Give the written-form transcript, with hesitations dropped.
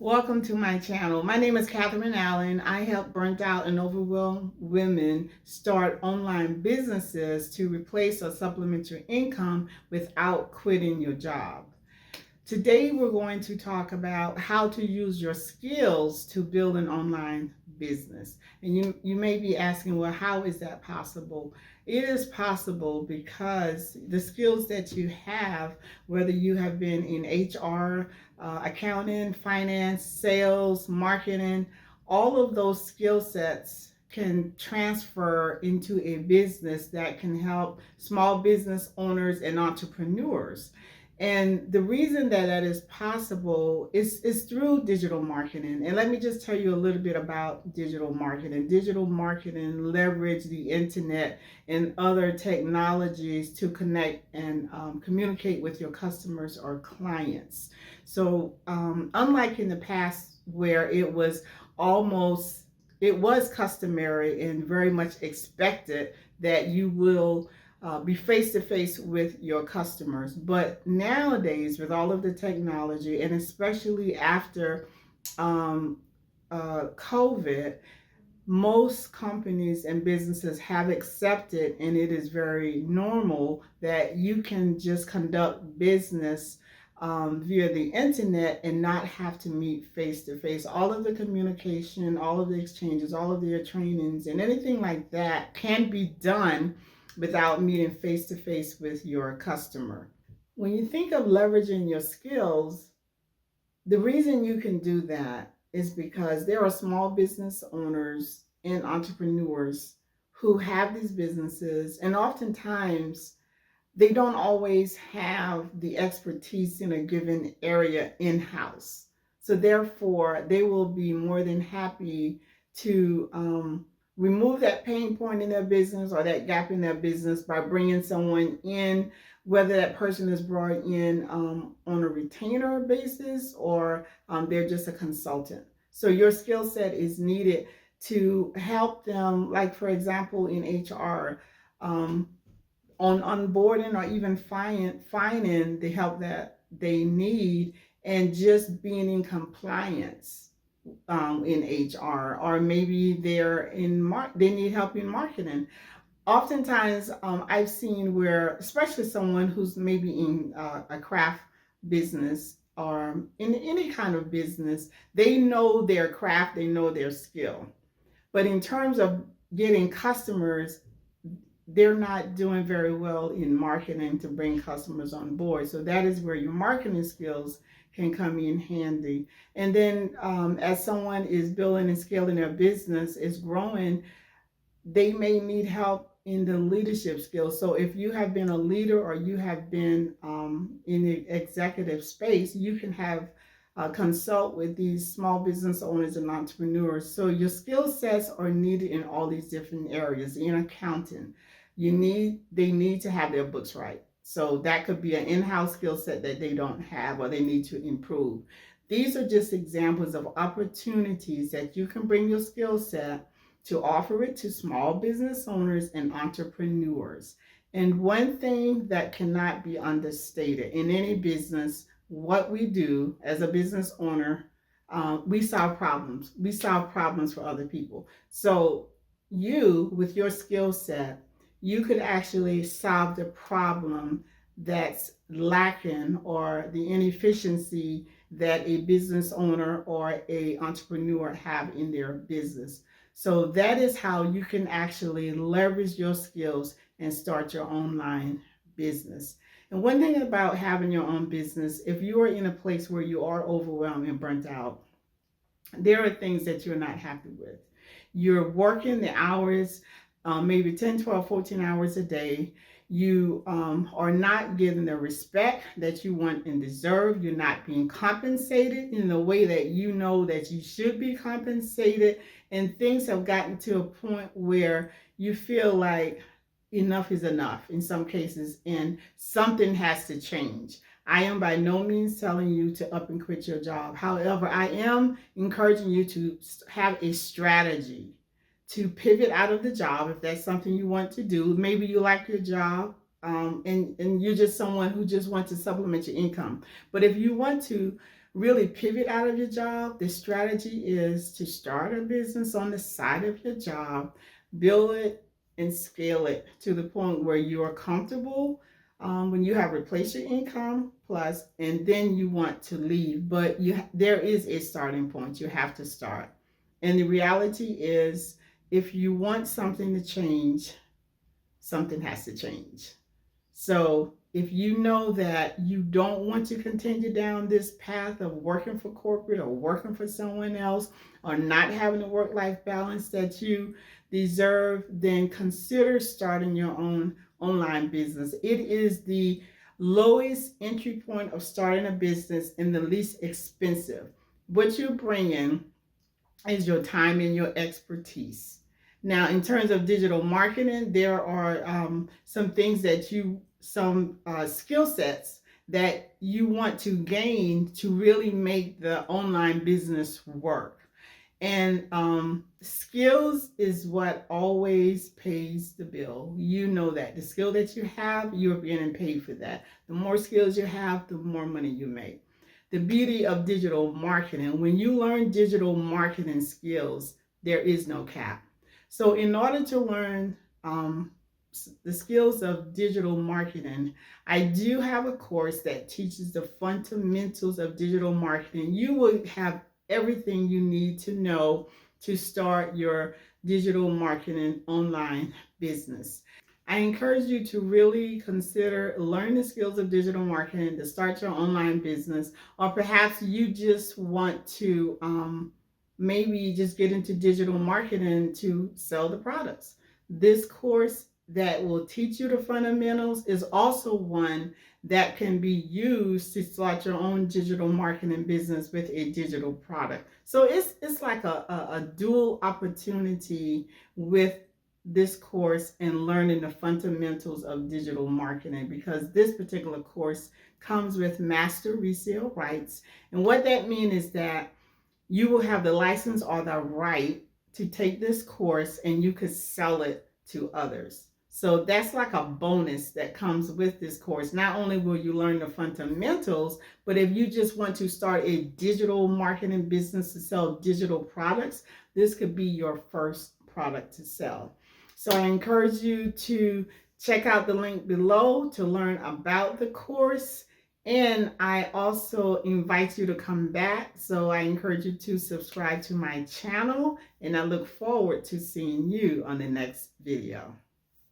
Welcome to my channel. My name is Catherine Allen. I help burnt out and overwhelmed women start online businesses to replace or supplement your income without quitting your job. Today we're going to talk about how to use your skills to build an online business. And you may be asking, well, how is that possible? It is possible because the skills that you have, whether you have been in HR, accounting, finance, sales, marketing, all of those skill sets can transfer into a business that can help small business owners and entrepreneurs. And the reason that that is possible is through digital marketing. And let me just tell you a little bit about digital marketing. Digital marketing leverage the internet and other technologies to connect and communicate with your customers or clients. So unlike in the past where it was customary and very much expected that you will be face to face with your customers. But nowadays, with all of the technology, and especially after um, COVID, most companies and businesses have accepted, and it is very normal that you can just conduct business via the internet and not have to meet face to face. All of the communication, all of the exchanges, all of their trainings, and anything like that can be done without meeting face to face with your customer. When you think of leveraging your skills, the reason you can do that is because there are small business owners and entrepreneurs who have these businesses, and oftentimes they don't always have the expertise in a given area in-house. So therefore, they will be more than happy to remove that pain point in their business or that gap in their business by bringing someone in, whether that person is brought in on a retainer basis or they're just a consultant. So your skill set is needed to help them, like for example, in HR, on onboarding or even finding the help that they need and just being in compliance in HR, or maybe they need help in marketing. Oftentimes, I've seen where, especially someone who's maybe in a craft business or in any kind of business, they know their craft, they know their skill. But in terms of getting customers, they're not doing very well in marketing to bring customers on board. So that is where your marketing skills can come in handy. And then as someone is building and scaling their business, is growing, they may need help in the leadership skills. So if you have been a leader or you have been in the executive space, you can have consult with these small business owners and entrepreneurs. So your skill sets are needed in all these different areas. In accounting, they need to have their books right. So that could be an in-house skill set that they don't have or they need to improve. These are just examples of opportunities that you can bring your skill set to offer it to small business owners and entrepreneurs. And one thing that cannot be understated in any business, what we do as a business owner, we solve problems. We solve problems for other people. So you, with your skill set, you could actually solve the problem that's lacking or the inefficiency that a business owner or a entrepreneur have in their business. So that is how you can actually leverage your skills and start your online business. And one thing about having your own business, if you are in a place where you are overwhelmed and burnt out, there are things that you're not happy with. You're working the hours, maybe 10, 12, 14 hours a day. You are not given the respect that you want and deserve. You're not being compensated in the way that you know that you should be compensated. And things have gotten to a point where you feel like enough is enough in some cases and something has to change. I am by no means telling you to up and quit your job. However, I am encouraging you to have a strategy to pivot out of the job if that's something you want to do. Maybe you like your job and you're just someone who just wants to supplement your income. But if you want to really pivot out of your job, the strategy is to start a business on the side of your job, build it and scale it to the point where you are comfortable when you have replaced your income plus, and then you want to leave. But there is a starting point. You have to start. And the reality is, if you want something to change, something has to change. So if you know that you don't want to continue down this path of working for corporate or working for someone else or not having the work-life balance that you deserve, then consider starting your own online business. It is the lowest entry point of starting a business and the least expensive. What you bring in is your time and your expertise. Now, in terms of digital marketing, there are some skill sets that you want to gain to really make the online business work. And skills is what always pays the bill. You know that. The skill that you have, you're getting paid for that. The more skills you have, the more money you make. The beauty of digital marketing, when you learn digital marketing skills, there is no cap. So in order to learn the skills of digital marketing, I do have a course that teaches the fundamentals of digital marketing. You will have everything you need to know to start your digital marketing online business. I encourage you to really consider learning the skills of digital marketing to start your online business, or perhaps you just want to maybe just get into digital marketing to sell the products. This course that will teach you the fundamentals is also one that can be used to start your own digital marketing business with a digital product. So it's like a dual opportunity with this course and learning the fundamentals of digital marketing, because this particular course comes with master resale rights. And what that means is that you will have the license or the right to take this course and you could sell it to others. So that's like a bonus that comes with this course. Not only will you learn the fundamentals, but if you just want to start a digital marketing business to sell digital products, this could be your first product to sell. So I encourage you to check out the link below to learn about the course. And I also invite you to come back. So I encourage you to subscribe to my channel, and I look forward to seeing you on the next video.